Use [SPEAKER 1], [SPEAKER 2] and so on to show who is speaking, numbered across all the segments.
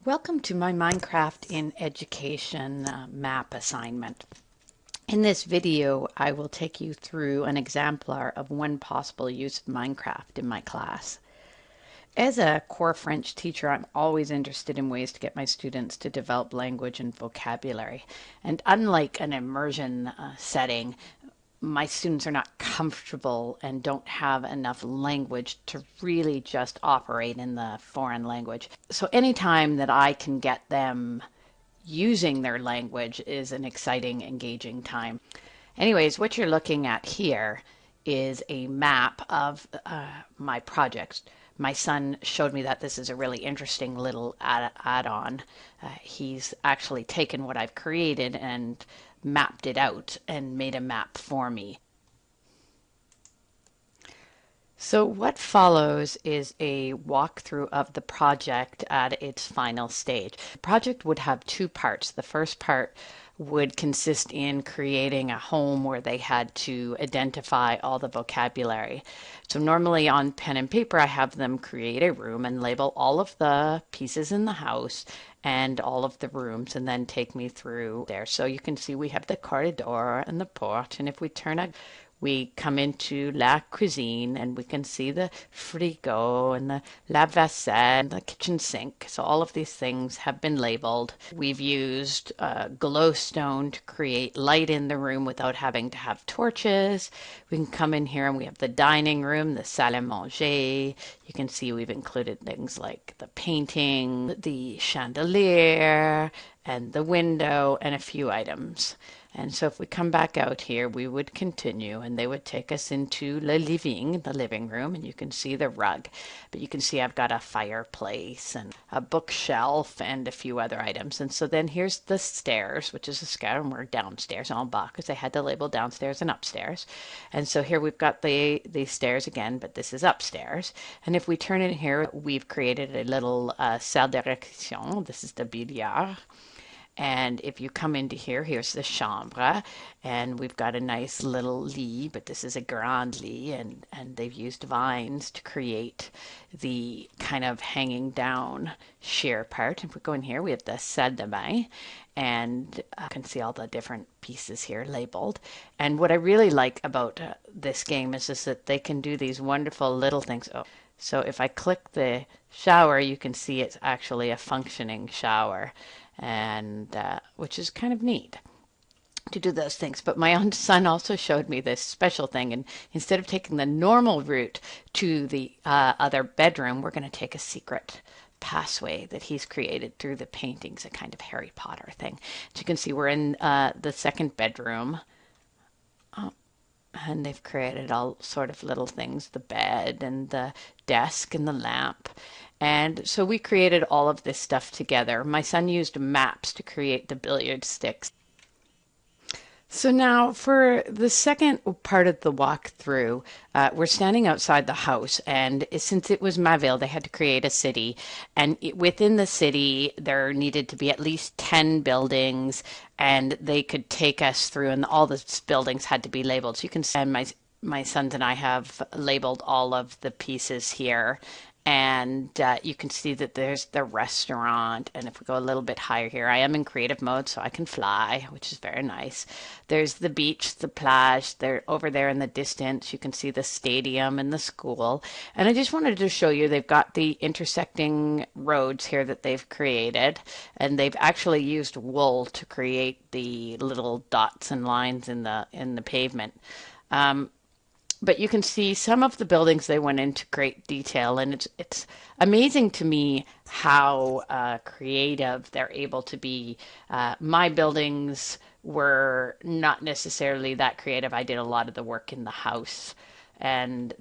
[SPEAKER 1] Welcome to my Minecraft in Education map assignment. In this video, I will take you through an exemplar of one possible use of Minecraft in my class. As a core French teacher, I'm always interested in ways to get my students to develop language and vocabulary. And unlike an immersion setting, my students are not comfortable and don't have enough language to really just operate in the foreign language. So anytime that I can get them using their language is an exciting, engaging time. Anyways, what you're looking at here is a map of my project. My son showed me that this is a really interesting little add-on. He's actually taken what I've created and mapped it out and made a map for me. So what follows is a walkthrough of the project at its final stage. The project would have two parts. The first part would consist in creating a home where they had to identify all the vocabulary. So normally on pen and paper, I have them create a room and label all of the pieces in the house and all of the rooms and then take me through there. So you can see we have the corridor and the porch, and if we turn a we come into la cuisine and we can see the frigo and the lave-vaisselle and the kitchen sink. So all of these things have been labeled. We've used glowstone to create light in the room without having to have torches. We can come in here and we have the dining room, the salle à manger. You can see we've included things like the painting, the chandelier, and the window, and a few items. And so if we come back out here, we would continue and they would take us into the living room, and you can see the rug. But you can see I've got a fireplace and a bookshelf and a few other items. And so then here's the stairs, which is a scatter, and we're downstairs en bas because they had to label downstairs and upstairs. And so here we've got the stairs again, but this is upstairs. And if we turn in here, we've created a little salle de récréation. This is the billard. And if you come into here, here's the chambre, and we've got a nice little lit, but this is a grand lit, and they've used vines to create the kind of hanging down sheer part. If we go in here, we have the salle de bain, and you can see all the different pieces here labeled. And what I really like about this game is just that they can do these wonderful little things. Oh, so if I click the shower, you can see it's actually a functioning shower, and which is kind of neat to do those things. But my own son also showed me this special thing, and instead of taking the normal route to the other bedroom, we're going to take a secret passway that he's created through the paintings, a kind of Harry Potter thing. As you can see, we're in the second bedroom. Oh, and they've created all sort of little things, the bed and the desk and the lamp. And so we created all of this stuff together. My son used maps to create the billiard sticks. So now for the second part of the walkthrough, we're standing outside the house, and since it was Maville, they had to create a city, and within the city there needed to be at least 10 buildings, and they could take us through, and all the buildings had to be labeled. So you can see, and my sons and I have labeled all of the pieces here. And you can see that there's the restaurant. And if we go a little bit higher here, I am in creative mode, so I can fly, which is very nice. There's the beach, the plage. They're over there in the distance. You can see the stadium and the school. And I just wanted to show you, they've got the intersecting roads here that they've created. And they've actually used wool to create the little dots and lines in the pavement. But you can see some of the buildings, they went into great detail, and it's amazing to me how creative they're able to be. My buildings were not necessarily that creative. I did a lot of the work in the house. And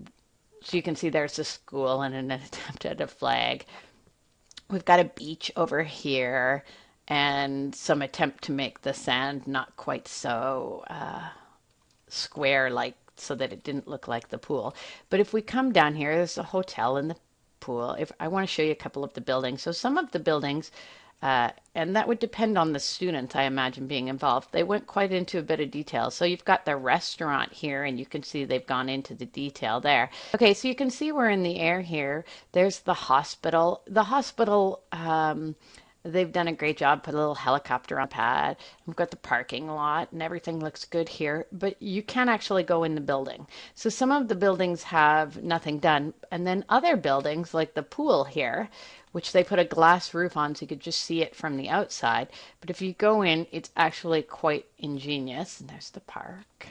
[SPEAKER 1] so you can see there's a school and an attempt at a flag. We've got a beach over here and some attempt to make the sand not quite so square like, so that it didn't look like the pool. But if we come down here, there's a hotel and the pool. If I want to show you a couple of the buildings. So some of the buildings, and that would depend on the students, I imagine, being involved. They went quite into a bit of detail. So you've got the restaurant here, and you can see they've gone into the detail there. Okay, so you can see we're in the air here. There's the hospital. The hospital They've done a great job, put a little helicopter on the pad. We've got the parking lot and everything looks good here, but you can't actually go in the building. So some of the buildings have nothing done. And then other buildings, like the pool here, which they put a glass roof on so you could just see it from the outside. But if you go in, it's actually quite ingenious. And there's the park.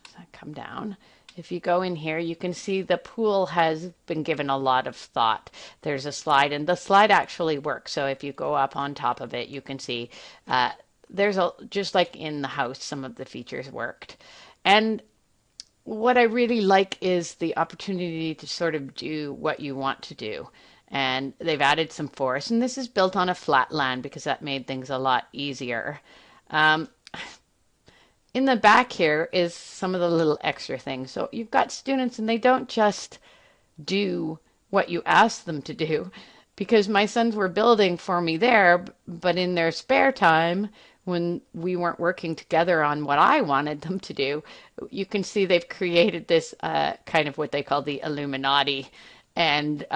[SPEAKER 1] So I come down. If you go in here, you can see the pool has been given a lot of thought. There's a slide, and the slide actually works. So if you go up on top of it, you can see uh, there's a just like in the house, some of the features worked. And what I really like is the opportunity to sort of do what you want to do. And they've added some forest, and this is built on a flat land because that made things a lot easier. Um, in the back here is some of the little extra things. So you've got students and they don't just do what you ask them to do because my sons were building for me there, but in their spare time, when we weren't working together on what I wanted them to do, you can see they've created this kind of what they call the Illuminati and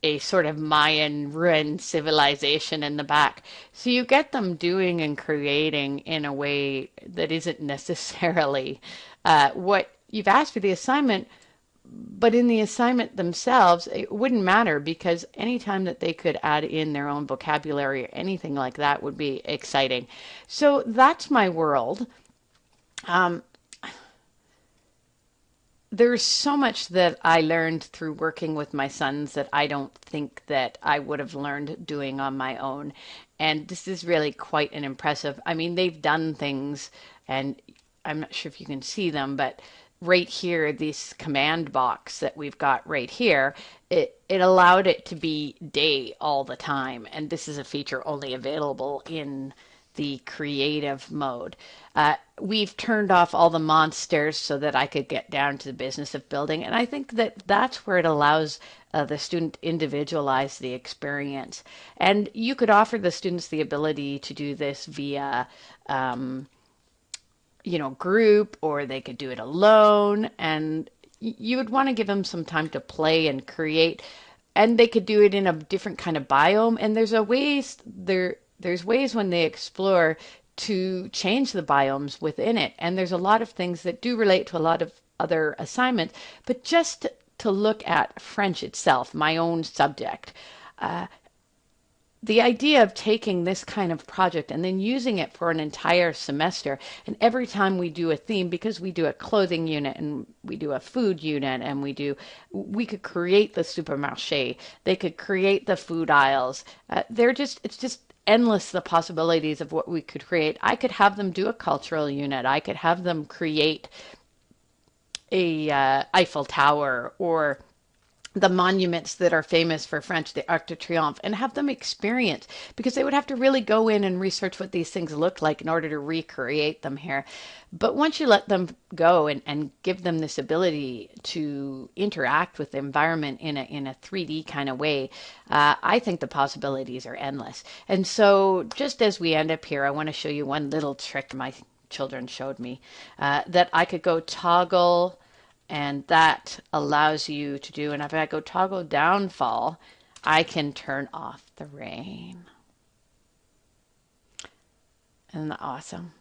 [SPEAKER 1] a sort of Mayan ruined civilization in the back. So you get them doing and creating in a way that isn't necessarily what you've asked for the assignment, but in the assignment themselves, it wouldn't matter because anytime that they could add in their own vocabulary or anything like that would be exciting. So that's my world. Um, there's so much that I learned through working with my sons that I don't think that I would have learned doing on my own. And this is really quite an impressive. I mean, they've done things, and I'm not sure if you can see them, but right here, this command box that we've got right here, it allowed it to be day all the time. And this is a feature only available in the creative mode. We've turned off all the monsters so that I could get down to the business of building. And I think that that's where it allows the student to individualize the experience. And you could offer the students the ability to do this via group, or they could do it alone. And you would want to give them some time to play and create. And they could do it in a different kind of biome. And there's ways when they explore to change the biomes within it. And there's a lot of things that do relate to a lot of other assignments. But just to look at French itself, my own subject, the idea of taking this kind of project and then using it for an entire semester, and every time we do a theme, because we do a clothing unit and we do a food unit and we could create the supermarché, they could create the food aisles. It's just endless the possibilities of what we could create. I could have them do a cultural unit. I could have them create a Eiffel Tower or the monuments that are famous for French, the Arc de Triomphe, and have them experience because they would have to really go in and research what these things look like in order to recreate them here. But once you let them go and give them this ability to interact with the environment in a 3D kind of way, I think the possibilities are endless. And so just as we end up here, I want to show you one little trick my children showed me that I could go toggle, and that allows you to do, and if I go toggle downfall, I can turn off the rain. Isn't that awesome?